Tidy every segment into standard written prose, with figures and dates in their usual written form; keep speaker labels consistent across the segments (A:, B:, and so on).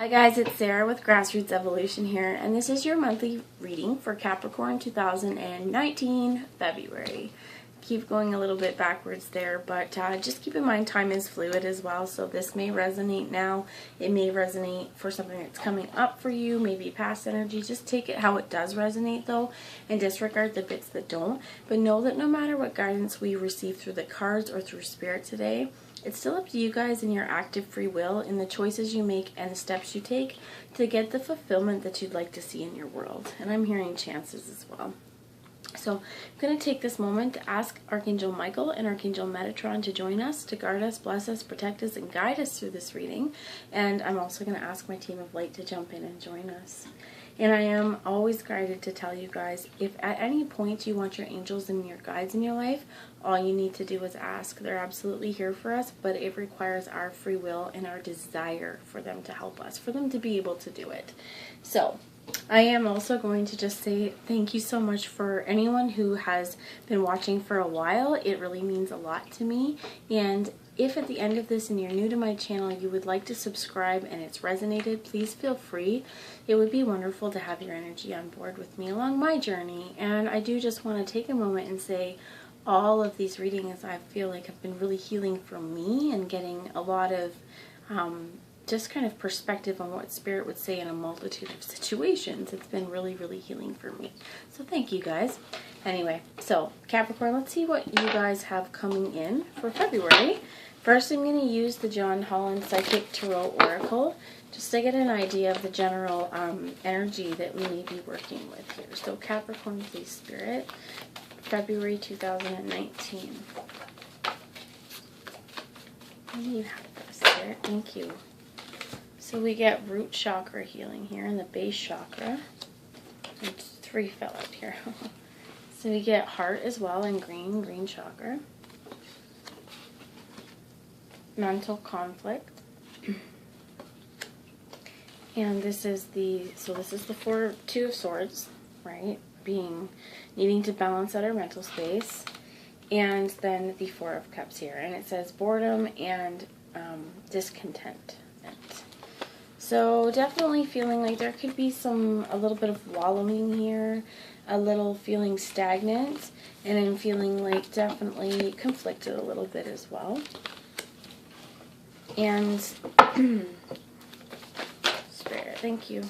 A: Hi guys, it's Sarah with Grassroots Evolution here, and this is your monthly reading for Capricorn 2019 February. Keep going a little bit backwards there, but just keep in mind time is fluid as well, so this may resonate now. It may resonate for something that's coming up for you, maybe past energy. Just take it how it does resonate though, and disregard the bits that don't. But know that no matter what guidance we receive through the cards or through spirit today, it's still up to you guys and your active free will in the choices you make and the steps you take to get the fulfillment that you'd like to see in your world. And I'm hearing chances as well. So I'm going to take this moment to ask Archangel Michael and Archangel Metatron to join us, to guard us, bless us, protect us, and guide us through this reading. And I'm also going to ask my team of light to jump in and join us. And I am always guided to tell you guys, if at any point you want your angels and your guides in your life, all you need to do is ask. They're absolutely here for us, but it requires our free will and our desire for them to help us, for them to be able to do it. So I am also going to just say thank you so much for anyone who has been watching for a while. It really means a lot to me. And if at the end of this and you're new to my channel, you would like to subscribe and it's resonated, please feel free. It would be wonderful to have your energy on board with me along my journey. And I do just want to take a moment and say all of these readings I feel like have been really healing for me and getting a lot of just kind of perspective on what Spirit would say in a multitude of situations. It's been really, really healing for me. So thank you guys. Anyway, so Capricorn, let's see what you guys have coming in for February. First, I'm going to use the John Holland Psychic Tarot Oracle just to get an idea of the general energy that we may be working with here. So Capricorn, please, Spirit, February 2019. What do you have for us, Spirit? Thank you. So we get root chakra healing here and the base chakra. And 3 fell out here. So we get heart as well and green chakra. Mental conflict. And this is the 2 of Swords, right? Needing to balance out our mental space. And then the 4 of Cups here. And it says boredom and discontent. So definitely feeling like there could be a little bit of wallowing here, a little feeling stagnant, and I'm feeling like definitely conflicted a little bit as well. And Spirit, thank you.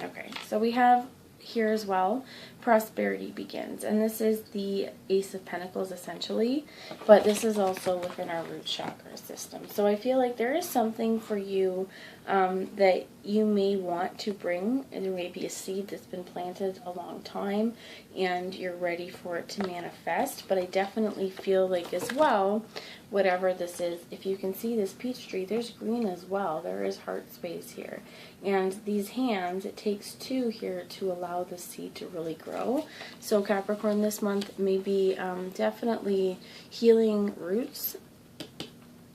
A: Okay, so we have here as well, prosperity begins, and this is the Ace of Pentacles essentially, but this is also within our root chakra system. So I feel like there is something for you that you may want to bring, and there may be a seed that's been planted a long time and you're ready for it to manifest. But I definitely feel like as well, whatever this is, if you can see this peach tree, there's green as well. There is heart space here. And these hands, it takes 2 here to allow the seed to really grow. So Capricorn, this month may be definitely healing roots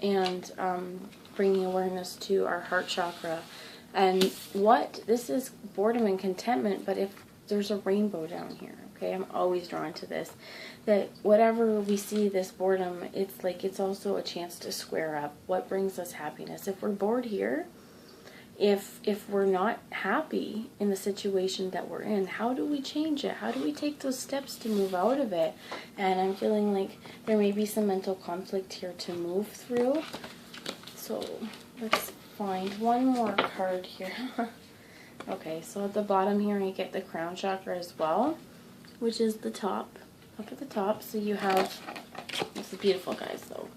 A: and bringing awareness to our heart chakra. And this is boredom and contentment, but if there's a rainbow down here, okay, I'm always drawn to this, that whatever we see this boredom, it's like it's also a chance to square up. What brings us happiness? If we're bored here, if we're not happy in the situation that we're in, how do we change it? How do we take those steps to move out of it? And I'm feeling like there may be some mental conflict here to move through. So let's find one more card here. Okay, so at the bottom here you get the crown chakra as well, which is the top, up at the top. So you have, this is beautiful guys though.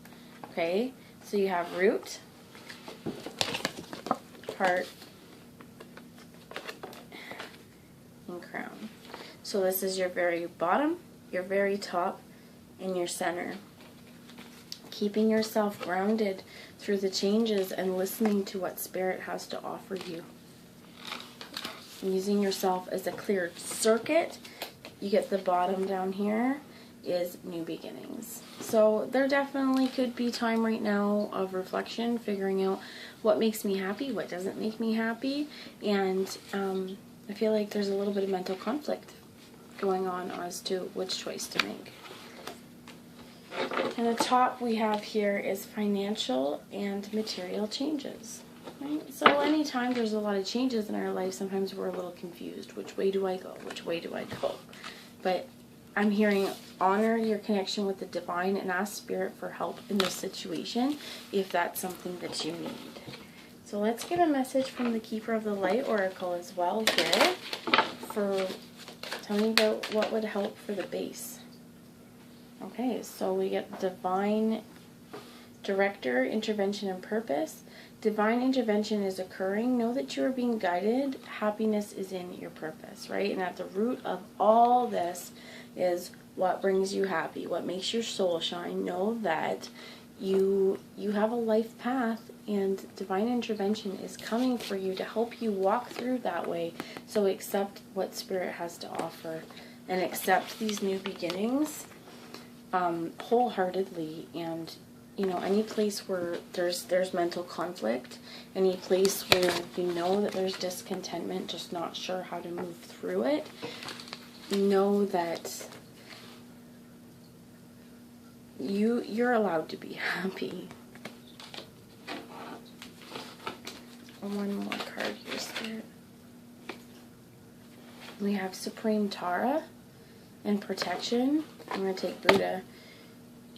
A: Okay, so you have root, heart, and crown. So this is your very bottom, your very top, and your center. Keeping yourself grounded through the changes and listening to what Spirit has to offer you. Using yourself as a clear circuit. You get the bottom down here is new beginnings. So there definitely could be time right now of reflection, figuring out what makes me happy, what doesn't make me happy, and I feel like there's a little bit of mental conflict going on as to which choice to make. And the top we have here is financial and material changes. Right? So many times there's a lot of changes in our life, sometimes we're a little confused. Which way do I go? Which way do I go? But I'm hearing honor your connection with the divine and ask Spirit for help in this situation if that's something that you need. So let's get a message from the Keeper of the Light Oracle as well here. Tell me about what would help for the base. Okay, so we get divine director, intervention, and purpose. Divine intervention is occurring. Know that you are being guided. Happiness is in your purpose, right? And at the root of all this is what brings you happy, what makes your soul shine. Know that you have a life path, and divine intervention is coming for you to help you walk through that way. So accept what Spirit has to offer and accept these new beginnings wholeheartedly. And any place where there's mental conflict, any place where you know that there's discontentment, just not sure how to move through it, know that you're allowed to be happy. One more card here, Spirit. We have Supreme Tara and protection. I'm going to take Buddha.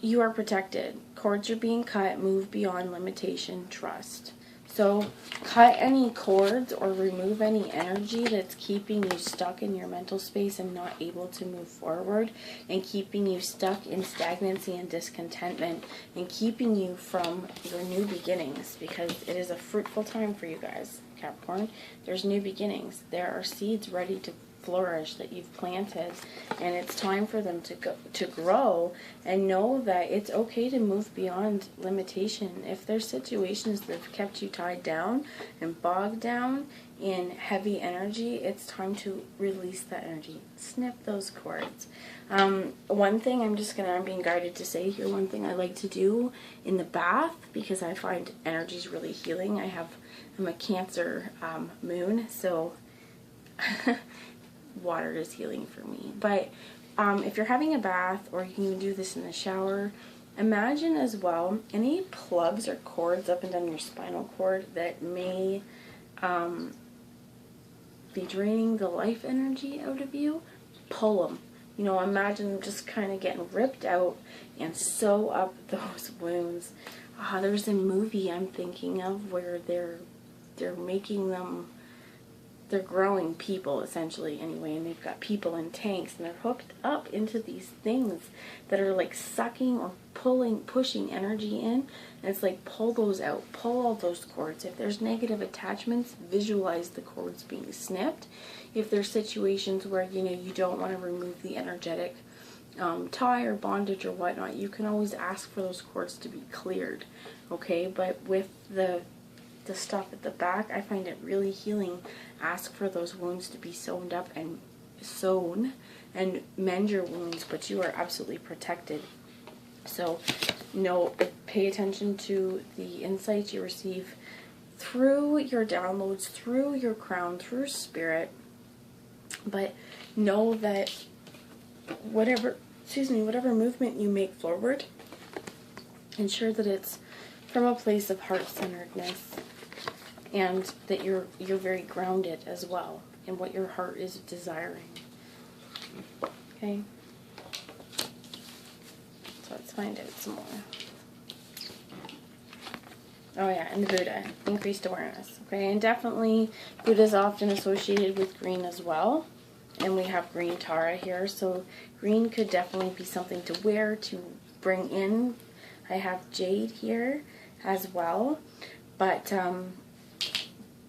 A: You are protected. Cords are being cut. Move beyond limitation. Trust. So cut any cords or remove any energy that's keeping you stuck in your mental space and not able to move forward, and keeping you stuck in stagnancy and discontentment, and keeping you from your new beginnings, because it is a fruitful time for you guys, Capricorn. There's new beginnings. There are seeds ready to flourish that you've planted, and it's time for them to grow. And know that it's okay to move beyond limitation. If there's situations that have kept you tied down and bogged down in heavy energy, it's time to release that energy. Snip those cords. One thing I'm being guided to say here, one thing I like to do in the bath, because I find energy is really healing. I'm a Cancer moon, so water is healing for me. But if you're having a bath, or you can do this in the shower, imagine as well any plugs or cords up and down your spinal cord that may be draining the life energy out of you. Pull them. Imagine them just kind of getting ripped out and sew up those wounds. There's a movie I'm thinking of where they're making them. They're growing people, essentially, anyway, and they've got people in tanks, and they're hooked up into these things that are like sucking or pushing energy in, and it's like, pull those out, pull all those cords. If there's negative attachments, visualize the cords being snipped. If there's situations where, you don't want to remove the energetic tie or bondage or whatnot, you can always ask for those cords to be cleared, okay? But with the stuff at the back, I find it really healing. Ask for those wounds to be sewn up and and mend your wounds, but you are absolutely protected. So pay attention to the insights you receive through your downloads, through your crown, through Spirit. But know that whatever movement you make forward, ensure that it's from a place of heart-centeredness, and that you're very grounded as well in what your heart is desiring. Okay? So let's find out some more. Oh yeah, and the Buddha, increased awareness. Okay, and definitely Buddha is often associated with green as well. And we have green Tara here, so green could definitely be something to wear, to bring in. I have jade here as well, but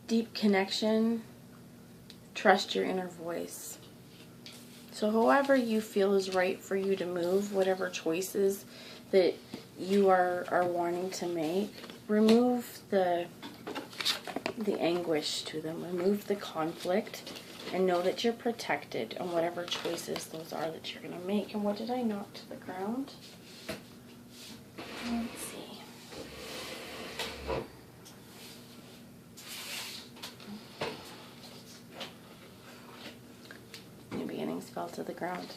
A: deep connection, trust your inner voice. So however you feel is right for you to move, whatever choices that you are wanting to make, remove the anguish to them, remove the conflict, and know that you're protected on whatever choices those are that you're going to make. And what did I knock to the ground? Let's see. New beginnings fell to the ground.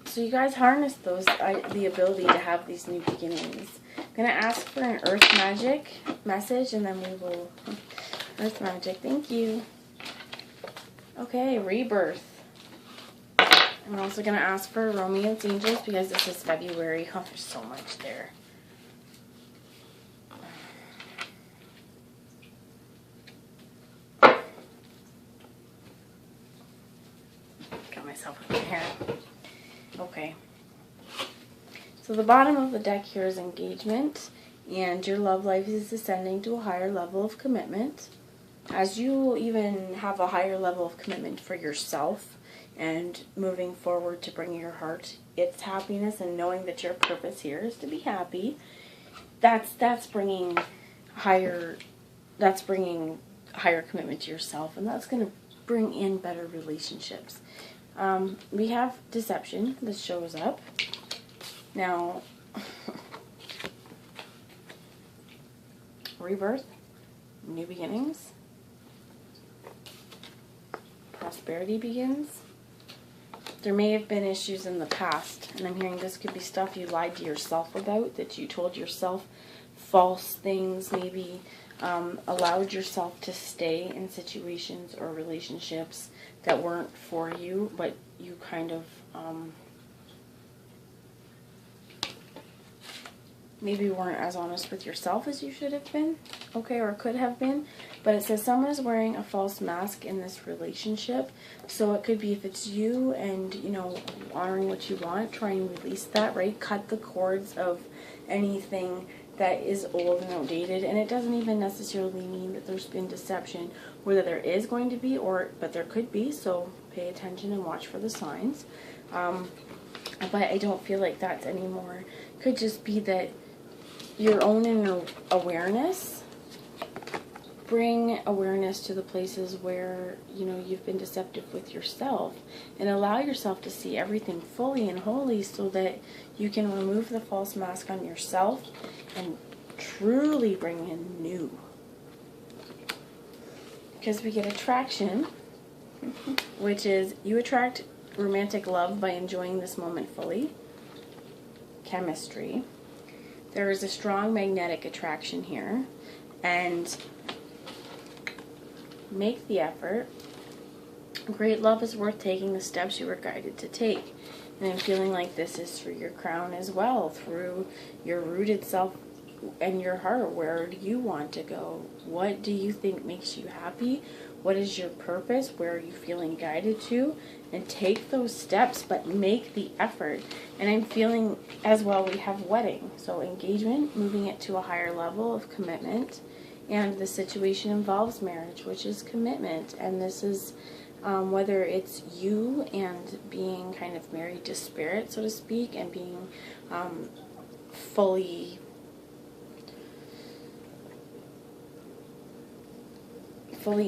A: So you guys harness the ability to have these new beginnings. going to ask for an Earth Magic message, and then we will... Earth Magic, thank you. Okay, rebirth. I'm also going to ask for Romance Angels because this is February. Oh, there's so much there. Got myself up in here. Okay. So the bottom of the deck here is engagement, and your love life is ascending to a higher level of commitment. As you even have a higher level of commitment for yourself and moving forward to bring your heart its happiness and knowing that your purpose here is to be happy, that's bringing higher commitment to yourself, and that's going to bring in better relationships. We have deception that shows up. Now, rebirth, new beginnings, prosperity begins. There may have been issues in the past, and I'm hearing this could be stuff you lied to yourself about, that you told yourself false things, maybe allowed yourself to stay in situations or relationships that weren't for you, but you kind of maybe weren't as honest with yourself as you should have been, okay, or could have been. But it says someone is wearing a false mask in this relationship. So it could be, if it's you and, you know, honoring what you want, try and release that, right? Cut the cords of anything that is old and outdated. And it doesn't even necessarily mean that there's been deception, whether there is going to be, but there could be. So pay attention and watch for the signs. But I don't feel like that's anymore. Could just be that your own inner awareness, bring awareness to the places where, you know, you've been deceptive with yourself, and allow yourself to see everything fully and wholly so that you can remove the false mask on yourself and truly bring in new. Because we get attraction, which is you attract romantic love by enjoying this moment fully. Chemistry. There is a strong magnetic attraction here, and make the effort. Great love is worth taking the steps you were guided to take. And I'm feeling like this is through your crown as well, through your rooted self and your heart. Where do you want to go? What do you think makes you happy? What is your purpose? Where are you feeling guided to? And take those steps, but make the effort. And I'm feeling as well, we have wedding. So engagement, moving it to a higher level of commitment. And the situation involves marriage, which is commitment. And this is whether it's you and being kind of married to spirit, so to speak, and being fully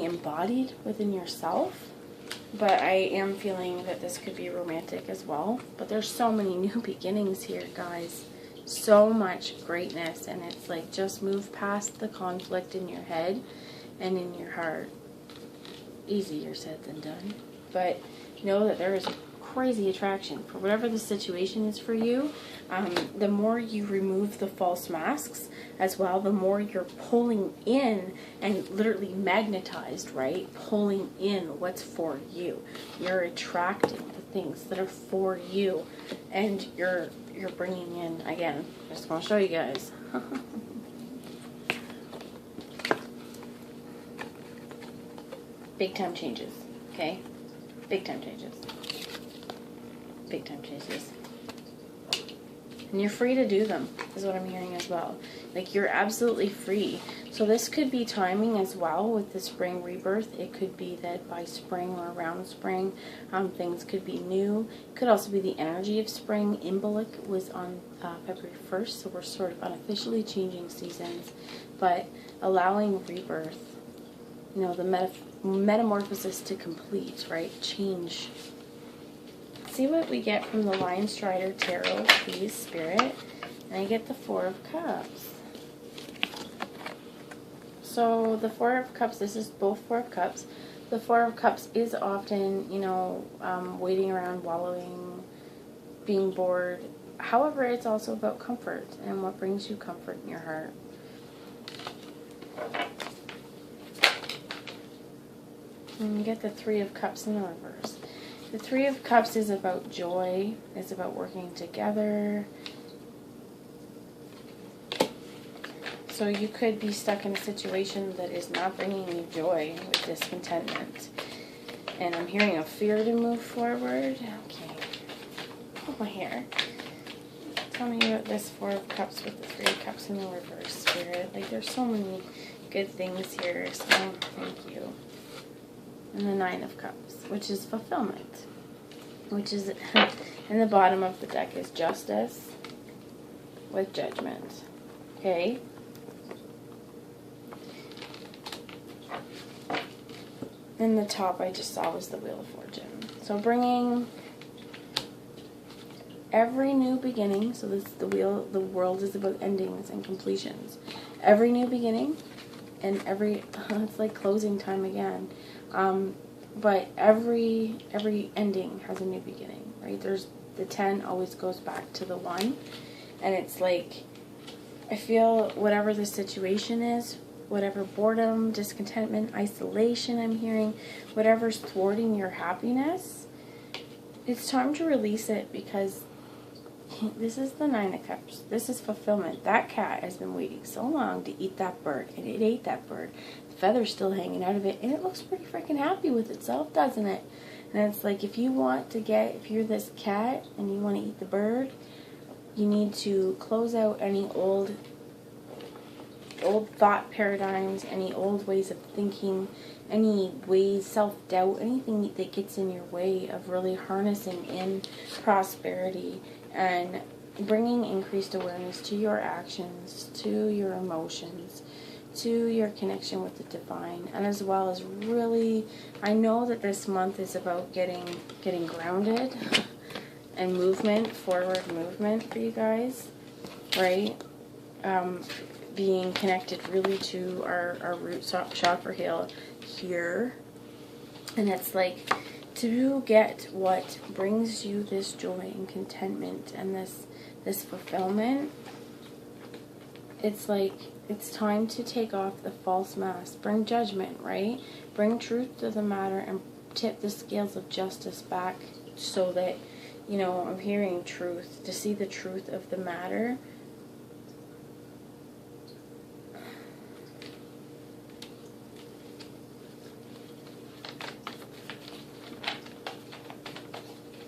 A: embodied within yourself. But I am feeling that this could be romantic as well. But there's so many new beginnings here, guys. So much greatness. And it's like, just move past the conflict in your head and in your heart. Easier said than done. But know that there is crazy attraction for whatever the situation is for you. The more you remove the false masks as well, the more you're pulling in and literally magnetized, right? Pulling in what's for you. You're attracting the things that are for you, and you're bringing in, again, I just want to show you guys. Big time changes, okay? Big time changes. Big time changes. And you're free to do them, is what I'm hearing as well. Like, you're absolutely free. So this could be timing as well with the spring rebirth. It could be that by spring or around spring, things could be new. It could also be the energy of spring. Imbolc was on February 1st, so we're sort of unofficially changing seasons. But allowing rebirth, you know, the metamorphosis to complete, right? Change. See what we get from the Lion Strider Tarot, please, Spirit. And I get the Four of Cups. So the Four of Cups, this is both Four of Cups. The Four of Cups is often, you know, waiting around, wallowing, being bored, However, it's also about comfort and what brings you comfort in your heart. And you get the Three of Cups in the reverse. The Three of Cups is about joy. It's about working together. So you could be stuck in a situation that is not bringing you joy with discontentment. And I'm hearing a fear to move forward. Okay. Oh, my hair. Tell me about this Four of Cups with the Three of Cups in the reverse, Spirit. Like, there's so many good things here, so thank you. And the Nine of Cups, which is fulfillment. Which is, in the bottom of the deck is justice with judgment. Okay? And the top I just saw was the Wheel of Fortune. So bringing every new beginning, so this the world is about endings and completions. Every new beginning and every, it's like closing time again. But every ending has a new beginning, right? There's the 10 always goes back to the 1. And it's like, I feel whatever the situation is, whatever boredom, discontentment, isolation I'm hearing, whatever's thwarting your happiness, it's time to release it, because this is the Nine of Cups. This is fulfillment. That cat has been waiting so long to eat that bird, and it ate that bird. The feather's still hanging out of it, and it looks pretty freaking happy with itself, doesn't it? And it's like, if you're this cat and you want to eat the bird, you need to close out any old thought paradigms, any old ways of thinking, any ways, self-doubt, anything that gets in your way of really harnessing in prosperity and bringing increased awareness to your actions, to your emotions, to your connection with the divine, and as well as really, I know that this month is about getting grounded and movement, forward movement for you guys, right? Being connected really to our root chakra here. And it's like, to get what brings you this joy and contentment and this fulfillment, it's like, it's time to take off the false mask. Bring judgment, right? Bring truth to the matter and tip the scales of justice back, so that, you know, I'm hearing truth, to see the truth of the matter.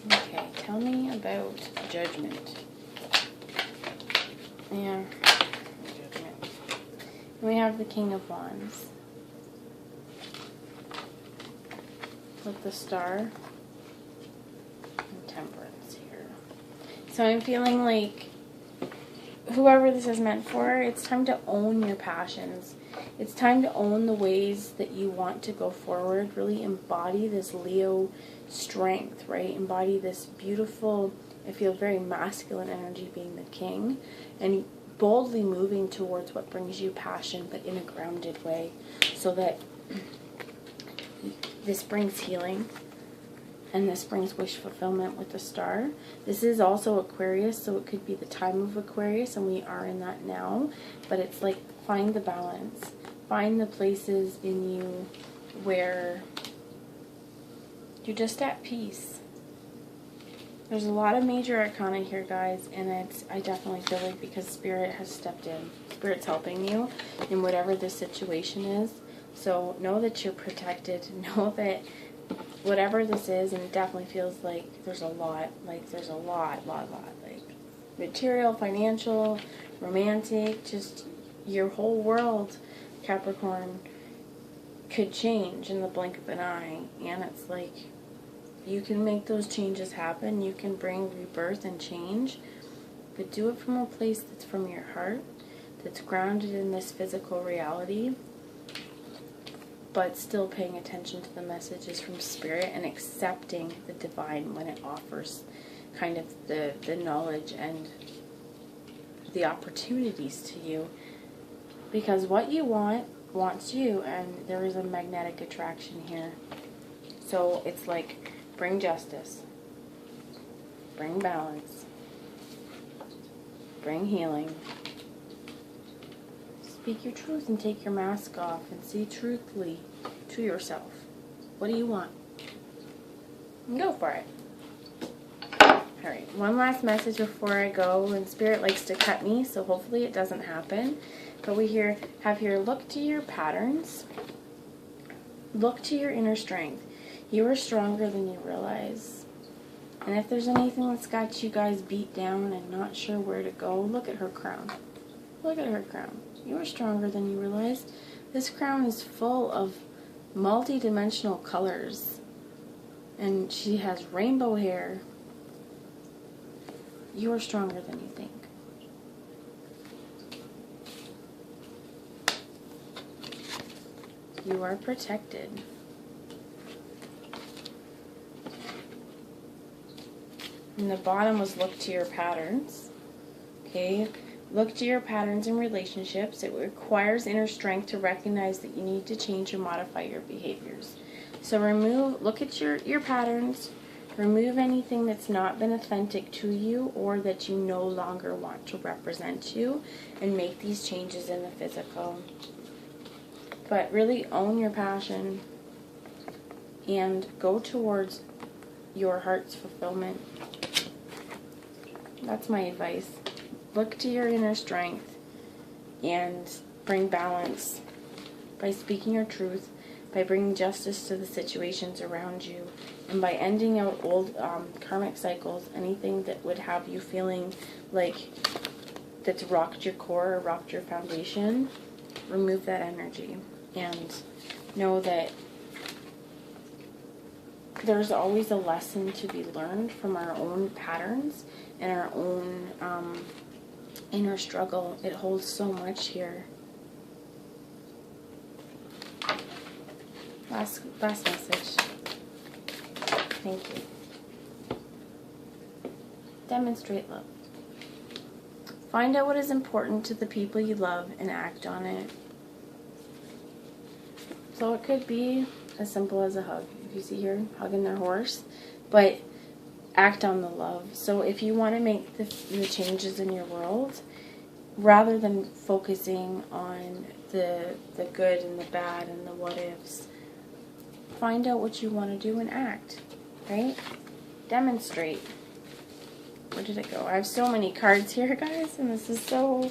A: Okay, tell me about judgment. Yeah, judgment. We have the King of Wands with the Star and Temperance here. So I'm feeling like, whoever this is meant for, it's time to own your passions. It's time to own the ways that you want to go forward. Really embody this Leo strength, right? Embody this beautiful, I feel very masculine energy, being the king, and boldly moving towards what brings you passion, but in a grounded way, so that this brings healing. And this brings wish fulfillment with the Star. This is also Aquarius, so it could be the time of Aquarius, and we are in that now. But it's like, find the balance. Find the places in you where you're just at peace. There's a lot of major arcana here, guys, and I definitely feel like, because Spirit has stepped in. Spirit's helping you in whatever the situation is. So know that you're protected. Know that whatever this is, and it definitely feels like there's a lot, like material, financial, romantic, just your whole world, Capricorn, could change in the blink of an eye. And it's like, you can make those changes happen. You can bring rebirth and change, but do it from a place that's from your heart, that's grounded in this physical reality, but still paying attention to the messages from Spirit and accepting the divine when it offers kind of the knowledge and the opportunities to you. Because what you want wants you, and there is a magnetic attraction here. So it's like, bring justice, bring balance, bring healing. Speak your truth and take your mask off and see truthfully to yourself. What do you want? And go for it. Alright, one last message before I go, and Spirit likes to cut me, so hopefully it doesn't happen. But we have here, look to your patterns. Look to your inner strength. You are stronger than you realize. And if there's anything that's got you guys beat down and not sure where to go, look at her crown. Look at her crown. You are stronger than you realize. This crown is full of multi-dimensional colors. And she has rainbow hair. You are stronger than you think. You are protected. And the bottom was look to your patterns. Okay, look to your patterns in relationships. It requires inner strength to recognize that you need to change or modify your behaviors. So look at your patterns. Remove anything that's not been authentic to you or that you no longer want to represent you, and make these changes in the physical. But really own your passion and go towards your heart's fulfillment. That's my advice. Look to your inner strength and bring balance by speaking your truth, by bringing justice to the situations around you, and by ending out old karmic cycles, anything that would have you feeling like that's rocked your core or rocked your foundation. Remove that energy and know that there's always a lesson to be learned from our own patterns and our own inner struggle. It holds so much here. Last message. Thank you. Demonstrate love. Find out what is important to the people you love and act on it. So it could be as simple as a hug. If you see here, hugging their horse. But act on the love. So if you want to make the changes in your world, rather than focusing on the good and the bad and the what ifs, find out what you want to do and act, right? Demonstrate. Where did it go? I have so many cards here, guys, and this is so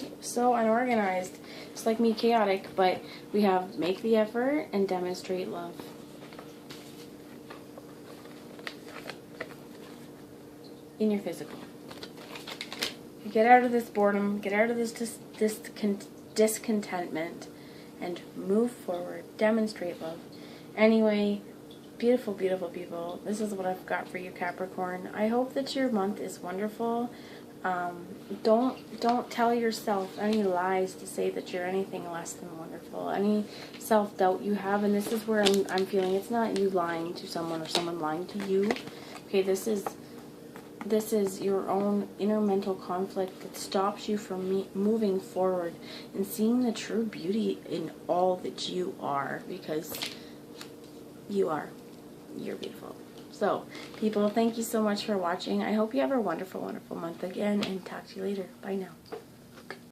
A: unorganized. It's like me, chaotic, but we have make the effort and demonstrate love. In your physical. Get out of this boredom, get out of this discontentment, and move forward. Demonstrate love. Anyway, beautiful, beautiful people, this is what I've got for you, Capricorn. I hope that your month is wonderful. Don't tell yourself any lies to say that you're anything less than wonderful. Any self-doubt you have, and this is where I'm feeling it's not you lying to someone or someone lying to you. Okay, this is your own inner mental conflict that stops you from moving forward and seeing the true beauty in all that you are, because you're beautiful. So, people, thank you so much for watching. I hope you have a wonderful, wonderful month again, and talk to you later. Bye now.